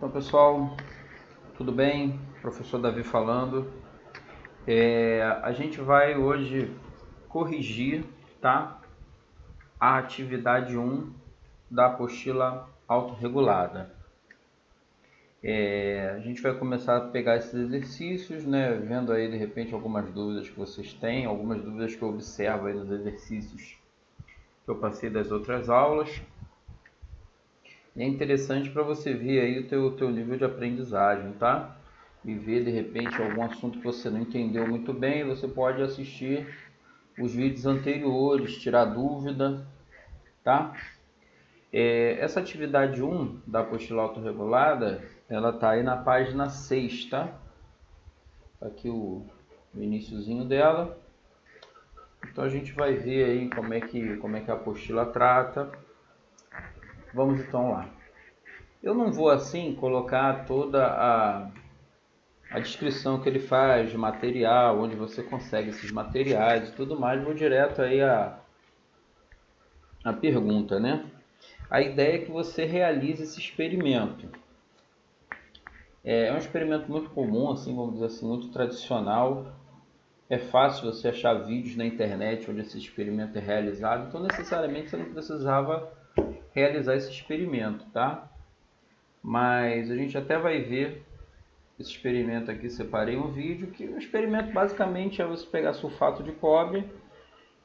Então, pessoal, tudo bem? Professor Davi falando. A gente vai hoje corrigir, tá? A atividade 1 da apostila autorregulada. A gente vai começar a pegar esses exercícios, né? Vendo aí de repente algumas dúvidas que vocês têm, algumas dúvidas que eu observo aí nos exercícios que eu passei das outras aulas. E é interessante para você ver aí o teu nível de aprendizagem, tá? E ver de repente algum assunto que você não entendeu muito bem, você pode assistir os vídeos anteriores, tirar dúvida, tá? Essa atividade 1 da apostila autorregulada, ela tá aí na página 6, tá? Tá aqui o iniciozinho dela. Então a gente vai ver aí como é que a apostila trata. Vamos então lá. Eu não vou assim colocar toda a descrição que ele faz de material, onde você consegue esses materiais e tudo mais. Vou direto aí a pergunta, né? A ideia é que você realize esse experimento. É um experimento muito comum, assim, vamos dizer assim, muito tradicional. É fácil você achar vídeos na internet onde esse experimento é realizado, então necessariamente você não precisava realizar esse experimento, tá? Mas a gente até vai ver esse experimento aqui, separei um vídeo, que o experimento basicamente é você pegar sulfato de cobre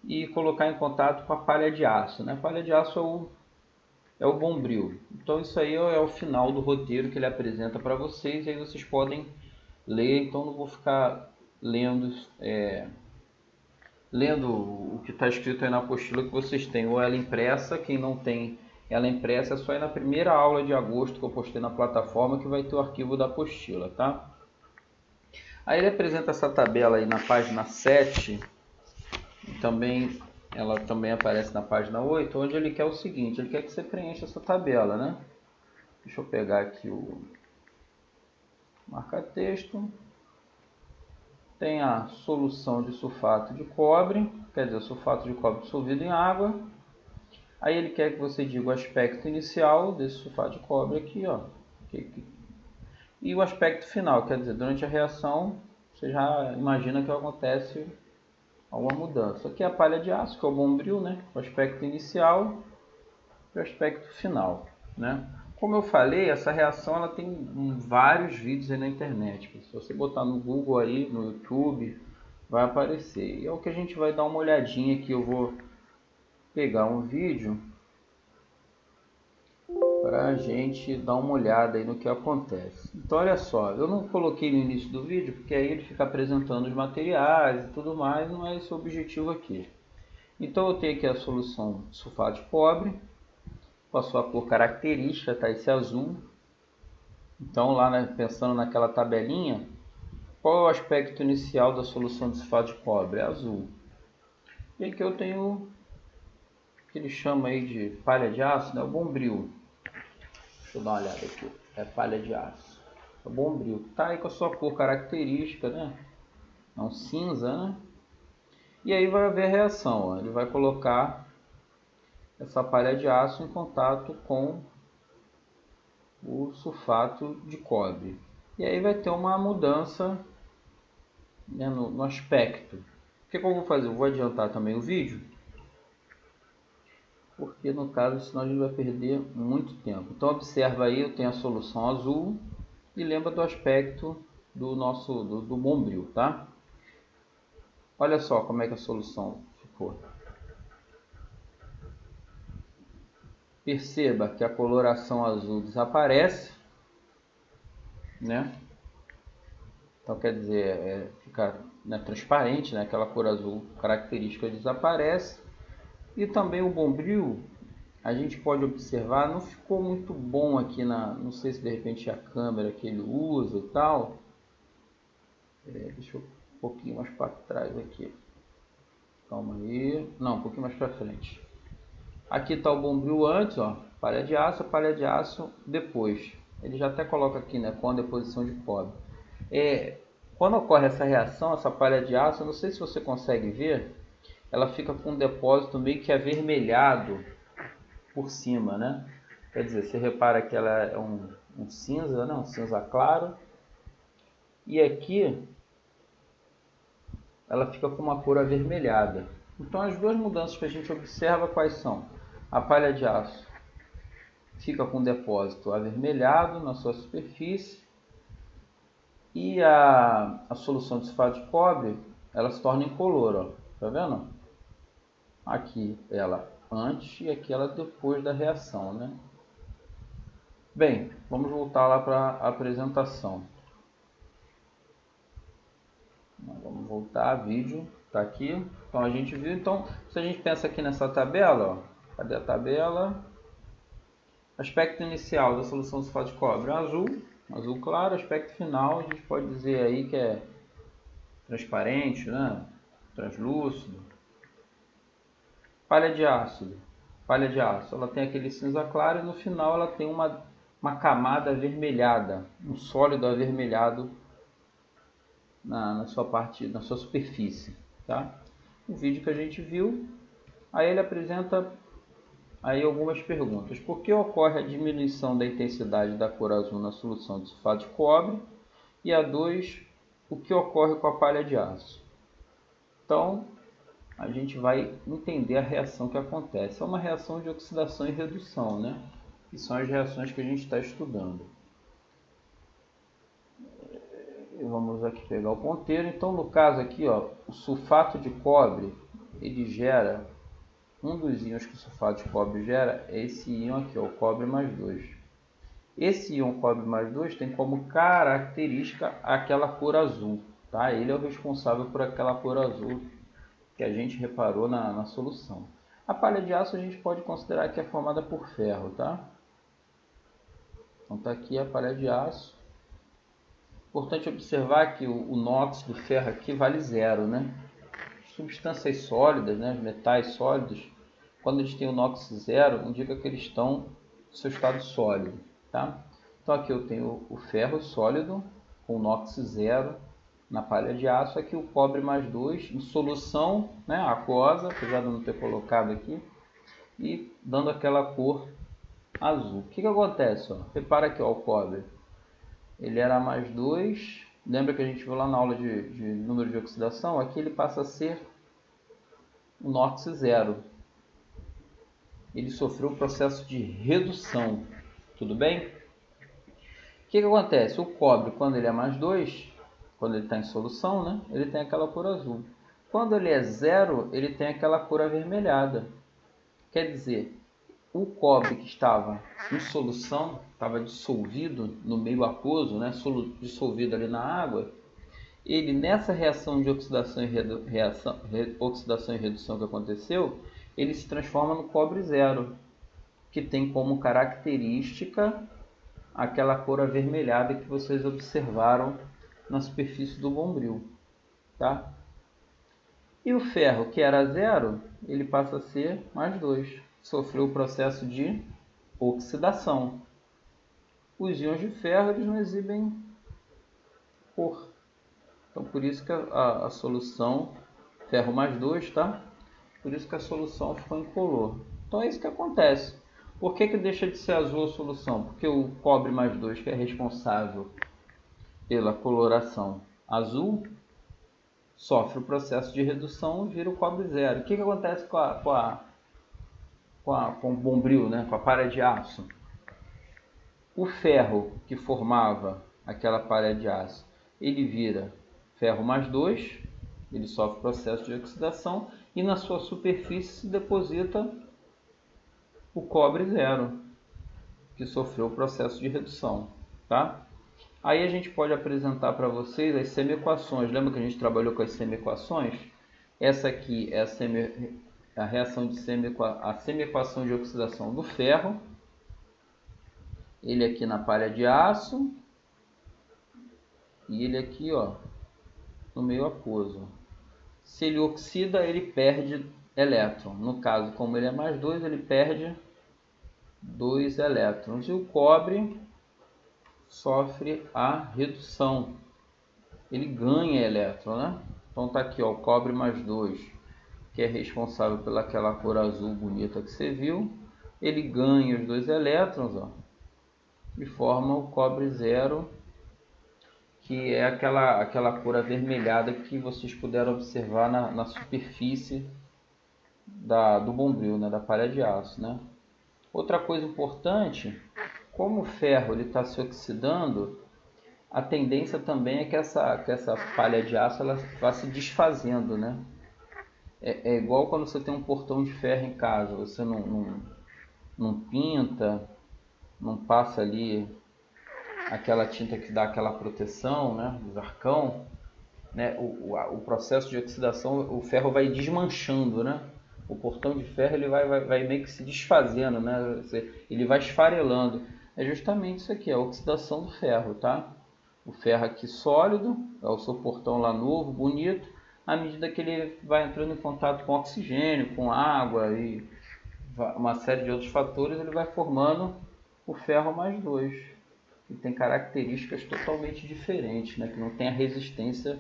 e colocar em contato com a palha de aço, né? A palha de aço é o bombril. Então isso aí é o final do roteiro que ele apresenta para vocês, e aí vocês podem ler, então não vou ficar lendo o que está escrito aí na apostila que vocês têm, ou ela impressa. Quem não tem ela impressa, é só ir na primeira aula de agosto que eu postei na plataforma, que vai ter o arquivo da apostila, tá? Aí ele apresenta essa tabela aí na página 7, ela também aparece na página 8, onde ele quer o seguinte, ele quer que você preencha essa tabela, né? Deixa eu pegar aqui o marca-texto. Tem a solução de sulfato de cobre, quer dizer, sulfato de cobre dissolvido em água. Aí ele quer que você diga o aspecto inicial desse sulfato de cobre aqui, ó. E o aspecto final, quer dizer, durante a reação, você já imagina que acontece alguma mudança. Aqui é a palha de aço, que é o bombril, né? O aspecto inicial e o aspecto final, né? Como eu falei, essa reação ela tem vários vídeos aí na internet. Se você botar no Google aí, no YouTube, vai aparecer. E é o que a gente vai dar uma olhadinha aqui. Eu vou pegar um vídeo para a gente dar uma olhada aí no que acontece. Então olha só, eu não coloquei no início do vídeo porque aí ele fica apresentando os materiais e tudo mais, não é esse o objetivo aqui. Então eu tenho aqui a solução de sulfato de cobre, com a sua cor característica, tá esse azul. Então lá, né, pensando naquela tabelinha, qual é o aspecto inicial da solução de sulfato de cobre? É azul. E aqui eu tenho o que ele chama aí de palha de aço, né, o bombril. Deixa eu dar uma olhada aqui. É palha de aço. É o bombril. Tá aí com a sua cor característica, né? É um cinza, né? E aí vai haver a reação, ó. Ele vai colocar essa palha de aço em contato com o sulfato de cobre. E aí vai ter uma mudança, né, no aspecto. O que eu vou fazer? Eu vou adiantar também o vídeo, porque no caso senão a gente vai perder muito tempo. Então observa aí, eu tenho a solução azul e lembra do aspecto do do bombril, tá? Olha só como é que a solução ficou. Perceba que a coloração azul desaparece, né? Então quer dizer, fica, né, transparente, né? Aquela cor azul característica desaparece. E também o bombril, a gente pode observar, não ficou muito bom aqui não sei se de repente é a câmera que ele usa e tal. Deixa eu um pouquinho mais para trás aqui. Calma aí. Não, um pouquinho mais para frente. Aqui está o bombril antes, ó, palha de aço depois. Ele já até coloca aqui, né, com a deposição de cobre. Quando ocorre essa reação, essa palha de aço, eu não sei se você consegue ver, ela fica com um depósito meio que avermelhado por cima, né? Quer dizer, você repara que ela é um cinza, né? Um cinza claro. E aqui ela fica com uma cor avermelhada. Então as duas mudanças que a gente observa quais são? A palha de aço fica com um depósito avermelhado na sua superfície e a solução de sulfato de cobre ela se torna incolor, ó. Tá vendo? Aqui ela antes e aqui ela depois da reação, né? Bem, vamos voltar lá para a apresentação. Vamos voltar, vídeo, tá aqui. Então a gente viu, então se a gente pensa aqui nessa tabela, ó, cadê a tabela? Aspecto inicial da solução de sulfato de cobre, azul claro. Aspecto final, a gente pode dizer aí que é transparente, né? Translúcido. Palha de aço, ela tem aquele cinza claro e no final ela tem uma camada avermelhada, um sólido avermelhado na sua superfície, tá? O vídeo que a gente viu, aí ele apresenta aí algumas perguntas. Por que ocorre a diminuição da intensidade da cor azul na solução de sulfato de cobre? E a 2, o que ocorre com a palha de aço? Então, a gente vai entender a reação que acontece. É uma reação de oxidação e redução, né? Que são as reações que a gente está estudando. Vamos aqui pegar o ponteiro. Então, no caso aqui, ó, o sulfato de cobre, ele gera, um dos íons que o sulfato de cobre gera é esse íon aqui, ó, o cobre mais 2. Esse íon cobre mais 2 tem como característica aquela cor azul, tá? Ele é o responsável por aquela cor azul que a gente reparou na solução. A palha de aço a gente pode considerar que é formada por ferro, tá? Então tá aqui a palha de aço. Importante observar que o NOx do ferro aqui vale 0, né? Substâncias sólidas, né, metais sólidos, quando eles têm o NOx 0, indica que eles estão no seu estado sólido, tá? Então aqui eu tenho o ferro sólido com NOx 0 na palha de aço, aqui o cobre mais 2 em solução, né, aquosa, apesar de não ter colocado aqui, e dando aquela cor azul. O que acontece? Ó? Repara aqui, ó, o cobre. Ele era mais 2, lembra que a gente viu lá na aula de número de oxidação? Aqui ele passa a ser o NOx 0. Ele sofreu um processo de redução, tudo bem? O que acontece? O cobre, quando ele é mais 2, quando ele está em solução, né, ele tem aquela cor azul. Quando ele é 0, ele tem aquela cor avermelhada. Quer dizer, o cobre que estava em solução, estava dissolvido no meio aquoso, né, dissolvido ali na água, ele nessa reação de oxidação e redução que aconteceu, ele se transforma no cobre 0, que tem como característica aquela cor avermelhada que vocês observaram na superfície do bombril, tá? E o ferro, que era 0, ele passa a ser mais 2. Sofreu o processo de oxidação. Os íons de ferro eles não exibem cor. Então, por isso que a solução, ferro mais 2, tá? Por isso que a solução ficou incolor. Então, é isso que acontece. Por que deixa de ser azul a solução? Porque o cobre mais 2, que é responsável pela coloração azul, sofre o processo de redução e vira o cobre 0. O que acontece com o bombril, né? Com a palha de aço? O ferro que formava aquela palha de aço, ele vira ferro mais 2, ele sofre o processo de oxidação e na sua superfície se deposita o cobre 0, que sofreu o processo de redução, tá? Aí a gente pode apresentar para vocês as semi-equações. Lembra que a gente trabalhou com as semi-equações? Essa aqui é a reação de semi-equação de oxidação do ferro. Ele aqui na palha de aço e ele aqui, ó, no meio aquoso. Se ele oxida, ele perde elétron. No caso, como ele é mais 2, ele perde 2 elétrons. E o cobre sofre a redução. Ele ganha elétron, né? Então tá aqui, ó, o cobre mais 2, que é responsável pelaquela cor azul bonita que você viu. ele ganha os 2 elétrons, ó, e forma o cobre zero, que é aquela cor avermelhada que vocês puderam observar na superfície do bombril, né, da palha de aço, né? Outra coisa importante, como o ferro está se oxidando, a tendência também é que essa palha de aço ela vá se desfazendo, né? É igual quando você tem um portão de ferro em casa, você não pinta, não passa ali aquela tinta que dá aquela proteção, né, do arcão, né, o processo de oxidação, o ferro vai desmanchando, né? O portão de ferro ele vai meio que se desfazendo, né? Ele vai esfarelando. É justamente isso aqui, a oxidação do ferro, tá? O ferro aqui sólido, é o seu portão lá novo, bonito. À medida que ele vai entrando em contato com oxigênio, com água e uma série de outros fatores, ele vai formando o ferro mais 2, que tem características totalmente diferentes, né? Que não tem a resistência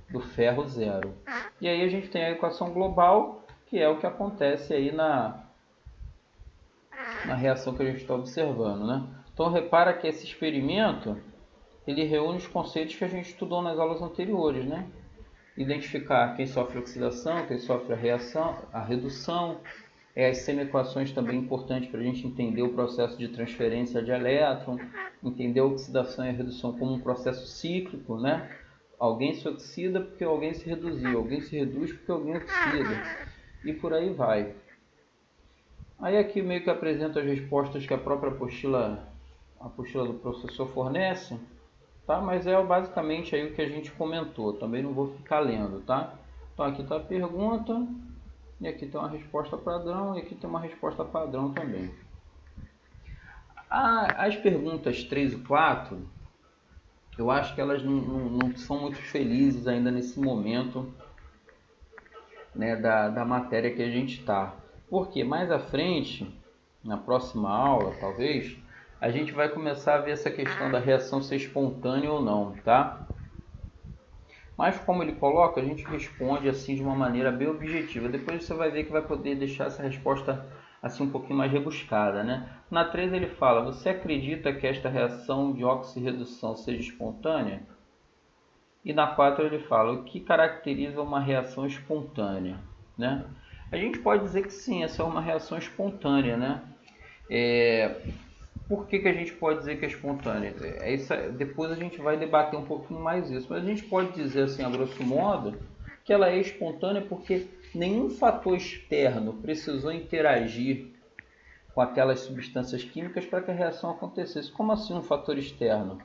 do ferro zero. E aí a gente tem a equação global, que é o que acontece aí na reação que a gente está observando, né? Então repara que esse experimento ele reúne os conceitos que a gente estudou nas aulas anteriores, né? Identificar quem sofre oxidação, quem sofre a reação, a redução. As semi-equações também importantes para a gente entender o processo de transferência de elétron, entender a oxidação e a redução como um processo cíclico, né? Alguém se oxida porque alguém se reduziu, alguém se reduz porque alguém oxida, e por aí vai. Aí aqui meio que apresento as respostas que a própria apostila do professor fornece, tá? Mas é basicamente aí o que a gente comentou, também não vou ficar lendo, tá? Então aqui está a pergunta, e aqui tem uma resposta padrão, e aqui tem uma resposta padrão também. As perguntas 3 e 4, eu acho que elas não são muito felizes ainda nesse momento, né, da matéria que a gente está. Porque mais à frente, na próxima aula, talvez, a gente vai começar a ver essa questão da reação ser espontânea ou não, tá? Mas como ele coloca, a gente responde assim de uma maneira bem objetiva. Depois você vai ver que vai poder deixar essa resposta assim um pouquinho mais rebuscada, né? Na 3 ele fala: você acredita que esta reação de oxirredução seja espontânea? E na 4 ele fala: o que caracteriza uma reação espontânea, né? A gente pode dizer que sim, essa é uma reação espontânea, né? Por que a gente pode dizer que é espontânea? Depois a gente vai debater um pouquinho mais isso, mas a gente pode dizer assim, a grosso modo, que ela é espontânea porque nenhum fator externo precisou interagir com aquelas substâncias químicas para que a reação acontecesse. Como assim um fator externo?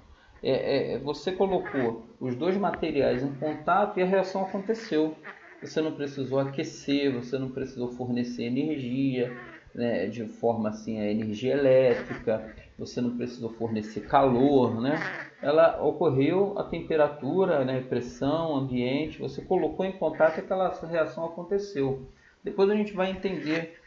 Você colocou os 2 materiais em contato e a reação aconteceu. Você não precisou aquecer, você não precisou fornecer energia, né, de forma assim, a energia elétrica, você não precisou fornecer calor, né? Ela ocorreu a temperatura, né, pressão, ambiente, você colocou em contato e aquela reação aconteceu. Depois a gente vai entender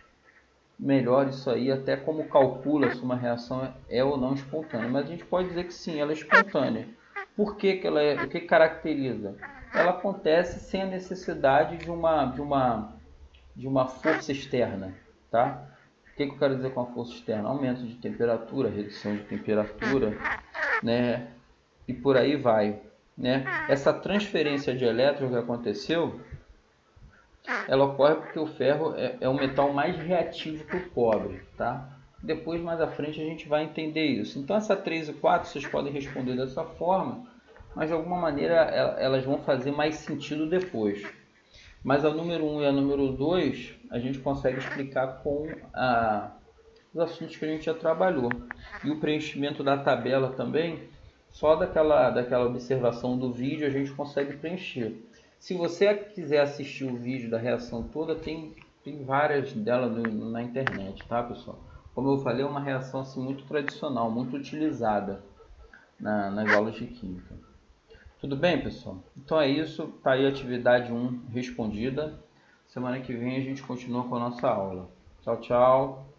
melhor isso aí, até como calcula se uma reação é ou não espontânea. Mas a gente pode dizer que sim, ela é espontânea. Por que ela é? O que caracteriza? Ela acontece sem a necessidade de uma força externa, tá? O que eu quero dizer com a força externa? Aumento de temperatura, redução de temperatura, né? E por aí vai, né? Essa transferência de elétrons que aconteceu, ela ocorre porque o ferro é o metal mais reativo que o cobre, tá? Depois, mais à frente, a gente vai entender isso. Então, essa 3 e 4, vocês podem responder dessa forma, mas de alguma maneira elas vão fazer mais sentido depois. Mas a número 1 e a número 2, a gente consegue explicar com os assuntos que a gente já trabalhou. E o preenchimento da tabela também, só daquela observação do vídeo a gente consegue preencher. Se você quiser assistir o vídeo da reação toda, tem várias delas na internet, tá, pessoal? Como eu falei, é uma reação assim, muito tradicional, muito utilizada nas aulas de Química. Tudo bem, pessoal? Então é isso, tá aí a atividade 1 respondida. Semana que vem a gente continua com a nossa aula. Tchau, tchau!